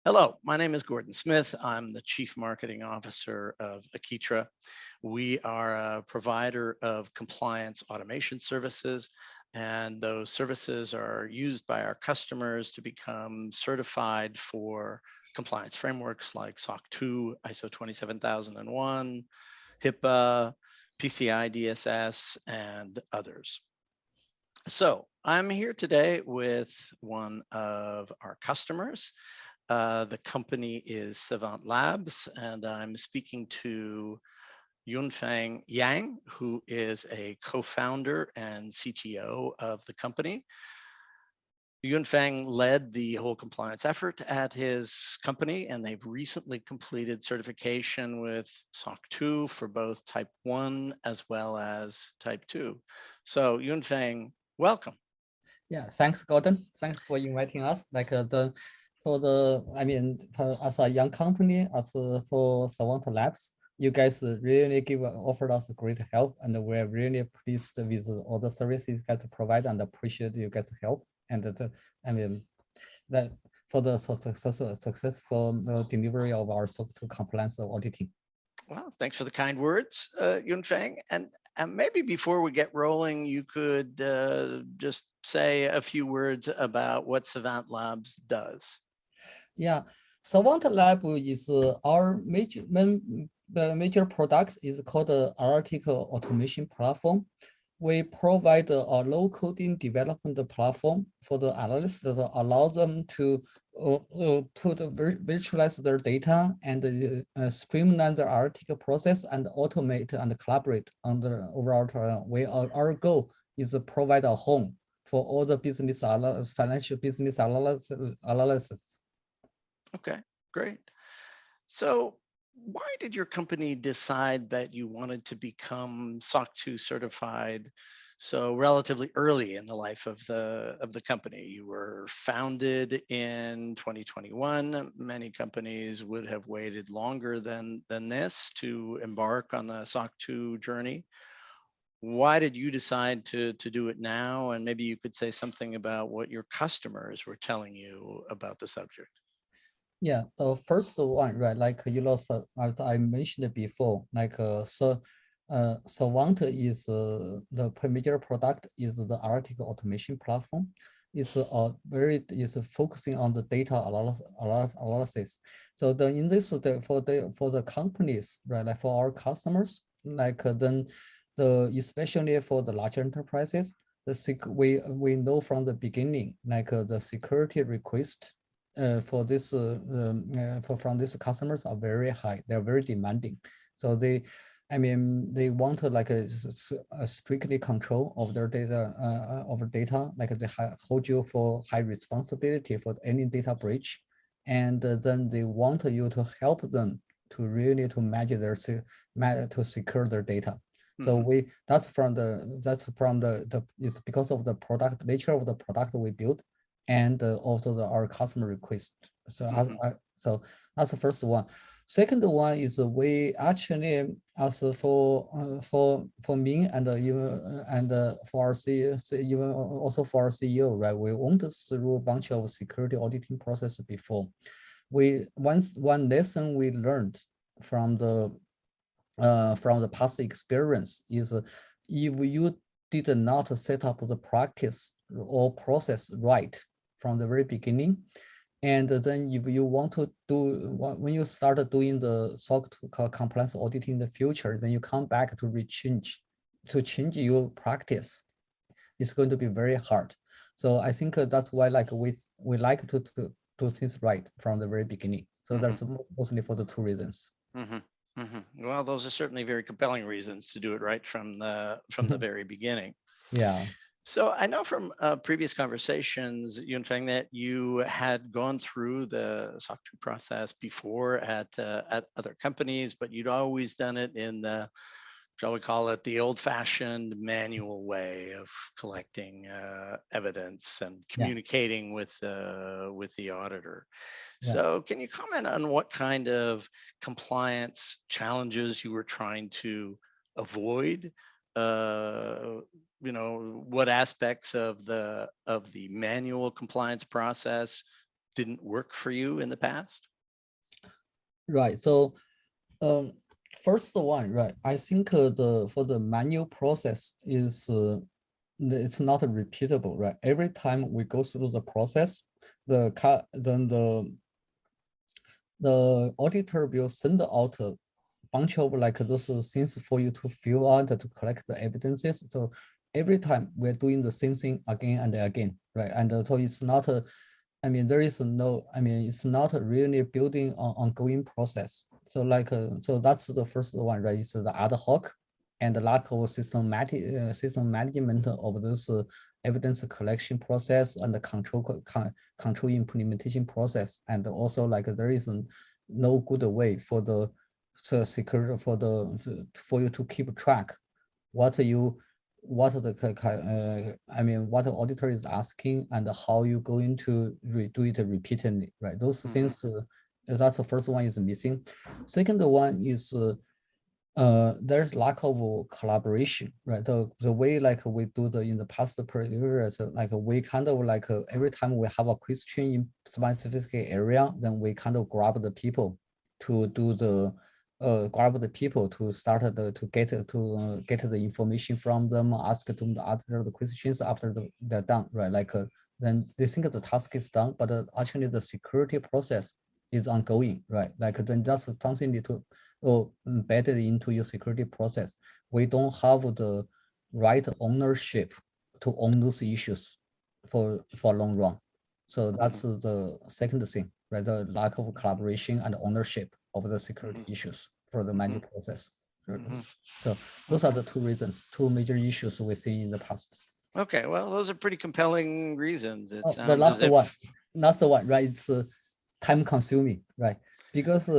Hello, my name is Gordon Smith. I'm the Chief Marketing Officer of Akitra. We are a provider of compliance automation services, and those services are used by our customers to become certified for compliance frameworks like SOC 2, ISO 27001, HIPPA, PCI DSS, and others. So I'm here today with one of our customers. The company is Savant Labs, and I'm speaking to Yunfeng Yang, who is a co-founder and CTO of the company. Yunfeng led the whole compliance effort at his company, and they've recently completed certification with SOC 2 for both Type 1 as well as Type 2. So Yunfeng, welcome. Yeah, thanks, Gordon. Thanks for inviting us. As a young company, for Savant Labs, you guys really offered us great help, and we're really pleased with all the services you guys provide, and appreciate you guys' help. And that for the successful delivery of our SOC 2 compliance auditing. Well, thanks for the kind words, Yunfeng. And maybe before we get rolling, you could just say a few words about what Savant Labs does. Yeah, Savant Lab is our major product is called the article automation platform. We provide a low coding development platform for the analysts that allow them to virtualize their data and streamline the article process and automate and collaborate on the overall way. Our goal is to provide a home for all the financial business analysis. Okay, great. So why did your company decide that you wanted to become SOC 2 certified so relatively early in the life of the company? You were founded in 2021. Many companies would have waited longer than this to embark on the SOC 2 journey. Why did you decide to do it now? And maybe you could say something about what your customers were telling you about the subject. Yeah, the first one, right? Like I mentioned before, Savant is the major product is the article automation platform. It's focusing on the data analysis. So then in this for the companies, right? Like for our customers, especially for the large enterprises, we know from the beginning, the security request from these customers are very high. They're very demanding. So they want a strictly control of their data, like they hold you for high responsibility for any data breach. And then they want you to help them to really to to secure their data. So it's because of the product nature of the product we built, and also our customer request. So so that's the first one. Second one is we actually, as for me and for our CEO, also for our CEO, right? We went through a bunch of security auditing process before. One lesson we learned from the past experience is if you did not set up the practice or process right from the very beginning, and then if you want to do, when you start doing the SOC compliance audit in the future, then you come back to change your practice, it's going to be very hard. So I think that's why we like to do things right from the very beginning. So that's mostly for the two reasons. Well, those are certainly very compelling reasons to do it right from the very beginning. Yeah. So I know from previous conversations, Yunfeng, that you had gone through the SOC 2 process before at other companies, but you'd always done it in the, shall we call it, the old-fashioned manual way of collecting evidence and communicating with the auditor. Yeah. So can you comment on what kind of compliance challenges you were trying to avoid? What aspects of the manual compliance process didn't work for you in the past? Right. So first one, right? I think for the manual process is it's not repeatable, right? Every time we go through the process, then the auditor will send out a bunch of like those things for you to fill out to collect the evidences. So every time we're doing the same thing again and again, right? And so it's not a, I mean, there is no, I mean, it's not really building on ongoing process. So like, so that's the first one, right? It's the ad hoc and the lack of systematic system management of those evidence collection process and the control implementation process. And also like there is no good way for the security for you to keep track what you what the I mean what the auditor is asking and how you going to do it repeatedly, right? Those things that's the first one is missing. Second one is there's lack of collaboration, right? The way like we do the in the past periods, like we kind of like every time we have a question in specific area, then we kind of grab the people to do the grab the people to start to get the information from them, ask them the answer the questions after they're done, right? Like then they think the task is done, but actually the security process is ongoing, right? Like then that's something need to embedded into your security process. We don't have the right ownership to own those issues for long run. So that's the second thing, right? The lack of collaboration and ownership of the security issues for the manual process. So those are the two reasons, two major issues we see in the past. Okay, well, those are pretty compelling reasons. It The sounds last as if one, right? It's time consuming, right? Because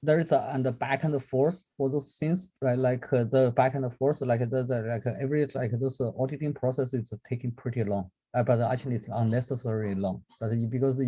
there is a back and forth for those things, right? Like the back and forth, like like every like those auditing process is taking pretty long, but actually it's unnecessarily long. But because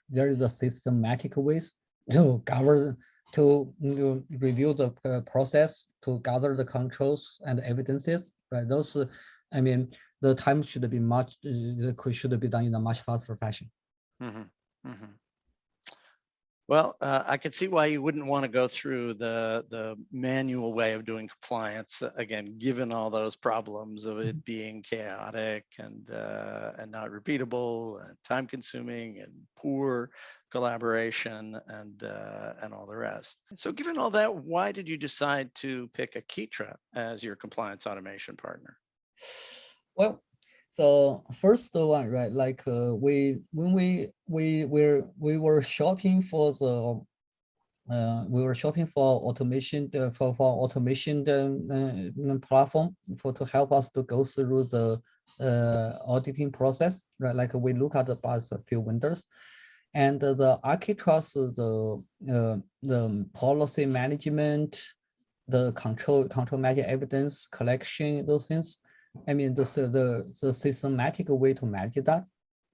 there is a systematic ways to gather to review the process, to gather the controls and evidences, right? Those, I mean, the time should be much should be done in a much faster fashion. Well, I could see why you wouldn't want to go through the manual way of doing compliance again, given all those problems of it being chaotic and not repeatable and time consuming and poor collaboration and all the rest. So, given all that, why did you decide to pick Akitra as your compliance automation partner? Well, so first one, right? Like when we were shopping for the we were shopping for automation for automation platform for to help us to go through the auditing process, right? Like we look at about a few vendors, and the Akitra's the policy management, the control measure evidence collection, those things. I mean, the systematic way to manage that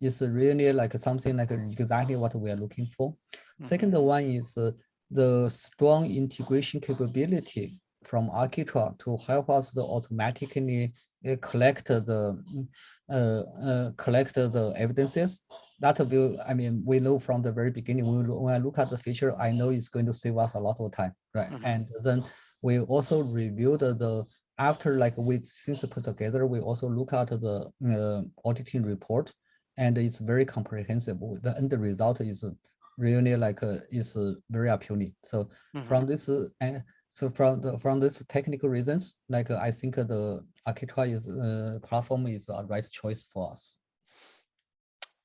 is really like something like exactly what we are looking for. Second one is the strong integration capability from Akitra to help us to automatically collect the evidences. That will, I mean, we know from the very beginning, when I look at the feature, I know it's going to save us a lot of time, right? And then we also reviewed after like we since put together, we also look at the auditing report, and it's very comprehensive. The end result is really like is very appealing. So from this so from this technical reasons, like I think the Akitra is platform is a right choice for us.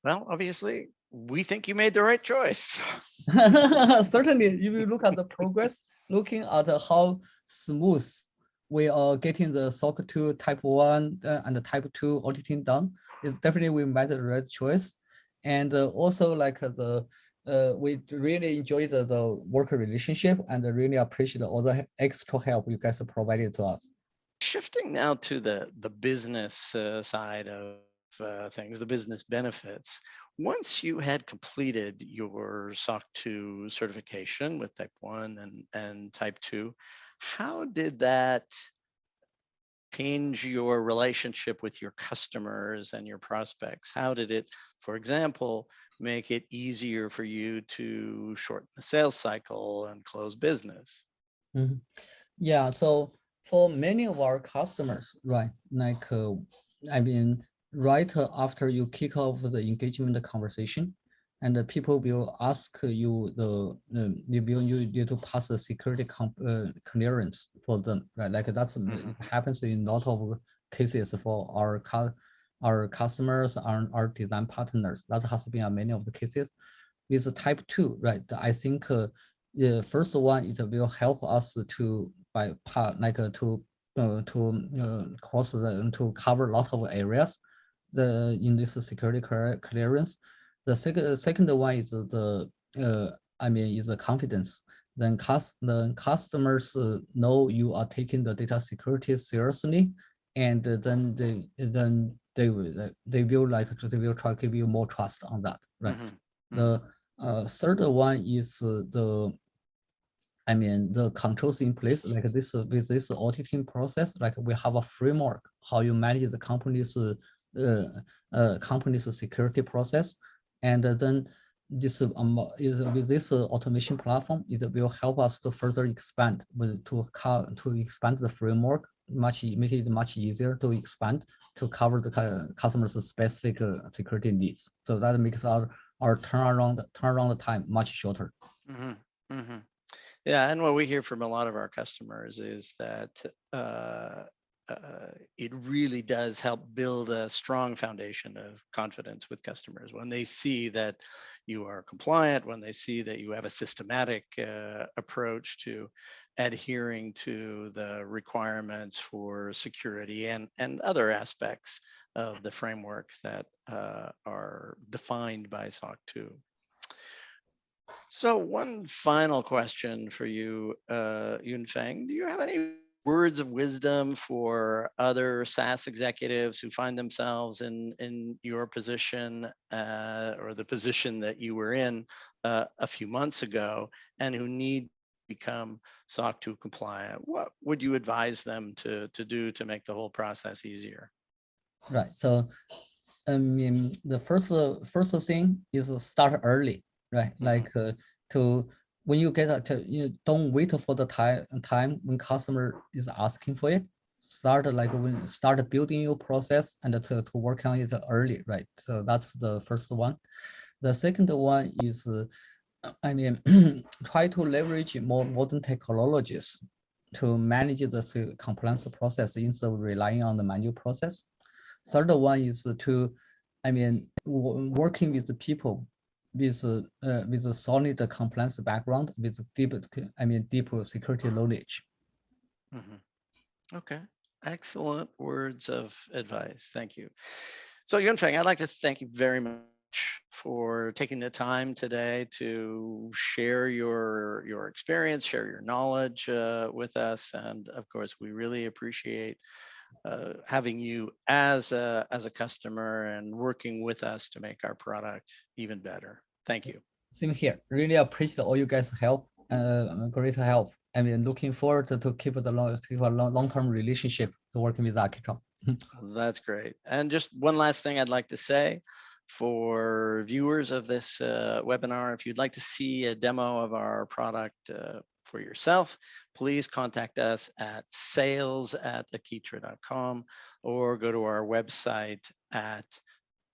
Well, obviously, we think you made the right choice. Certainly, if you look at the progress, looking at how smooth we are getting the SOC 2 type 1 and the type 2 auditing done, it's definitely we made the right choice. And also like we really enjoy the worker relationship and really appreciate all the extra help you guys provided to us. Shifting now to the business side of things, the business benefits. Once you had completed your SOC 2 certification with Type 1 and Type 2, how did that change your relationship with your customers and your prospects? How did it, for example, make it easier for you to shorten the sales cycle and close business? Mhm. Yeah, so for many of our customers, right, like, I mean, right after you kick off the engagement conversation, and the people will ask you you to pass a security clearance for them, right? Like that's it happens in a lot of cases for our customers, our design partners. That has been many of the cases. With the type 2, right? I think the first one, it will help us to cross to cover a lot of areas in this security clearance. The second one is is the confidence. Then the customers know you are taking the data security seriously, and then they will try to give you more trust on that, right? The third one is the controls in place, like this with this auditing process, like we have a framework how you manage the company's security process, and then this with this automation platform, it will help us to further expand to expand the framework, make it much easier to expand to cover the customer's specific security needs. So that makes our turnaround time much shorter. Yeah, and what we hear from a lot of our customers is that it really does help build a strong foundation of confidence with customers when they see that you are compliant, when they see that you have a systematic approach to adhering to the requirements for security and other aspects of the framework that are defined by SOC 2. So one final question for you, Yunfeng. Do you have any words of wisdom for other SaaS executives who find themselves in your position or the position that you were in a few months ago and who need to become SOC 2 compliant? What would you advise them to do to make the whole process easier? Right. So, the first thing is start early, right? Like to when you get to you don't wait for the time when customer is asking for it. Start building your process and to work on it early, right? So that's the first one. The second one is try to leverage more modern technologies to manage the compliance process instead of relying on the manual process. Third one is to, working with the people with a solid compliance background with deep security knowledge. Okay, excellent words of advice. Thank you. So Yunfeng, I'd like to thank you very much for taking the time today to share your experience, share your knowledge with us, and of course, we really appreciate having you as a customer and working with us to make our product even better. Thank you. Same here. Really appreciate all you guys' help. Great help. Looking forward to keep a long-term relationship to working with Akitra. That's great. And just one last thing I'd like to say for viewers of this webinar, if you'd like to see a demo of our product for yourself, please contact us at sales@akitra.com or go to our website at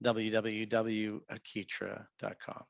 www.akitra.com.